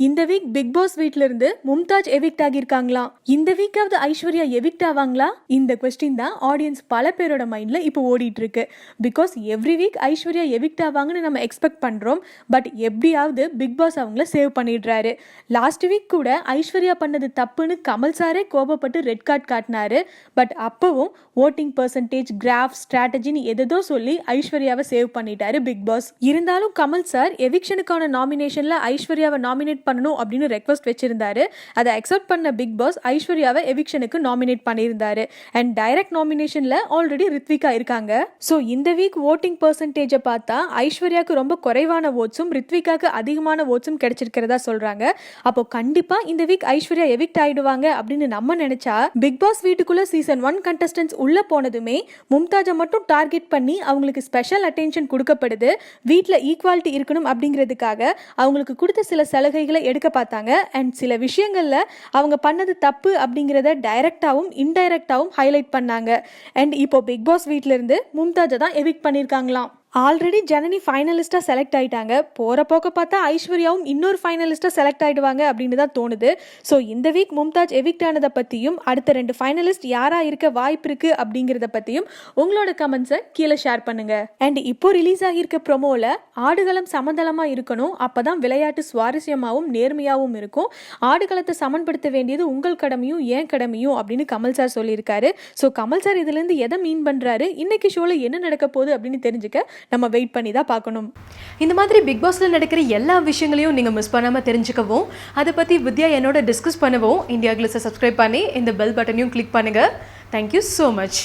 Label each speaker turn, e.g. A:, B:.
A: இந்த week big pass வீட்ல இருந்து மும்தாஜ் எவிக்ட் ஆகியிருக்காங்களாம். இந்த வீக்காவது ஐஸ்வர்யா எவிக்ட் ஆவாங்களா? இந்த கொஸ்டின் தான் ஆடியன்ஸ் பல பேரோட மைண்ட்ல இப்போ ஓடிட்டு இருக்கு. Because every week Aishwarya evict ஆவாங்கன்னு நம்ம எக்ஸ்பெக்ட் பண்றோம். பட் எப்படியாவது பிக் பாஸ் அவங்கள சேவ் பண்ணிடுறாரு. லாஸ்ட் வீக் கூட ஐஸ்வர்யா பண்ணது தப்புன்னு கமல் சாரே கோபப்பட்டு ரெட் கார்டு காட்டினாரு. பட் அப்பவும் ஓட்டிங் பர்சன்டேஜ், கிராஃப், ஸ்ட்ராட்டஜின்னு எதோ சொல்லி ஐஸ்வர்யாவை சேவ் பண்ணிட்டாரு பிக் பாஸ். இருந்தாலும் கமல் சார் எவிக்ஷனுக்கான நாமினேஷன்ல ஐஸ்வர்யாவை நாமினேட் பண்ணணும் அப்படின்னு ரெக்வஸ்ட் வச்சிருந்தாரு. அதை அக்செப்ட் பண்ண பிக் பாஸ் ஐஸ்வர்யாவை எவிக்ஷனுக்கு நாமினேட் பண்ணியிருந்தாரு. அண்ட் டைரக்ட் நாமினேஷன்ல ஆல்ரெடி ரித்விகா இருக்காங்க. ஸோ இந்த வீக் ஓட்டிங் பர்சன்டேஜை பார்த்தா ஐஸ்வர்யாவுக்கு ரொம்ப குறைவான ஓட்ஸும் ரித்விகாக்கு அதிகமான ஓட்ஸும் கிடைச்சிருக்கிறதா சொல்றாங்க. அப்போ கண்டிப்பா இந்த வீக் ஐஸ்வர்யா எவிக்ட் ஆயிடுவாங்க அப்படின்னு நம்ம நினைச்சா, பிக் பாஸ் வீட்டுக்குள்ள சீசன் 1 கண்டஸ்டன்ஸ் உள்ள போனதுமே மும்தாஜை மட்டும் டார்கெட் பண்ணி அவங்களுக்கு ஸ்பெஷல் அட்டென்ஷன் கொடுக்கப்படுது. வீட்டில் ஈக்குவாலிட்டி இருக்கணும் அப்படிங்கிறதுக்காக அவங்களுக்கு கொடுத்த சில சலுகைகளை எடுக்க பார்த்தாங்க. அண்ட் சில விஷயங்கள்ல அவங்க பண்ணது தப்பு அப்படிங்கிறத டைரக்டாவும் இன்டைரக்டாவும் ஹைலைட் பண்ணாங்க. அண்ட் இப்போ பிக் பாஸ் வீட்ல இருந்து மும்தாஜை தான் எவிக்ட் பண்ணியிருக்காங்களாம். ஆல்ரெடி ஜனனி ஃபைனலிஸ்டாக செலக்ட் ஆகிட்டாங்க. போகிற போக்க பார்த்தா ஐஸ்வர்யாவும் இன்னொரு ஃபைனலிஸ்டாக செலக்ட் ஆகிடுவாங்க அப்படின்னு தான் தோணுது. ஸோ இந்த வீக் மும்தாஜ் எவிக்ட் ஆனதை பற்றியும் அடுத்த 2 ஃபைனலிஸ்ட் யாராக இருக்க வாய்ப்பு இருக்குது அப்படிங்கிறத பற்றியும் உங்களோட கமெண்ட்ஸை கீழே ஷேர் பண்ணுங்கள். அண்ட் இப்போ ரிலீஸ் ஆகியிருக்க ப்ரொமோவில் ஆடுகளம் சமதளமாக இருக்கணும், அப்போ தான் விளையாட்டு சுவாரஸ்யமாகவும் நேர்மையாகவும் இருக்கும். ஆடுகளத்தை சமன்படுத்த வேண்டியது உங்கள் கடமையும் ஏன் கடமையும் அப்படின்னு கமல் சார் சொல்லியிருக்காரு. ஸோ கமல் சார் இதுலேருந்து எதை மீன் பண்ணுறாரு, இன்னைக்கு ஷோவில் என்ன நடக்க போகுது அப்படின்னு தெரிஞ்சுக்க நம்ம வெயிட் பண்ணி தான் பார்க்கணும்.
B: இந்த மாதிரி பிக் பாஸ்ல நடக்கிற எல்லா விஷயங்களையும் நீங்கள் மிஸ் பண்ணாமல் தெரிஞ்சுக்கவும், அதை பற்றி வித்யா என்னோட டிஸ்கஸ் பண்ணவும் இந்தியா கிளிஸை சப்ஸ்கிரைப் பண்ணி இந்த பெல் பட்டனையும் கிளிக் பண்ணுங்கள். Thank you so much.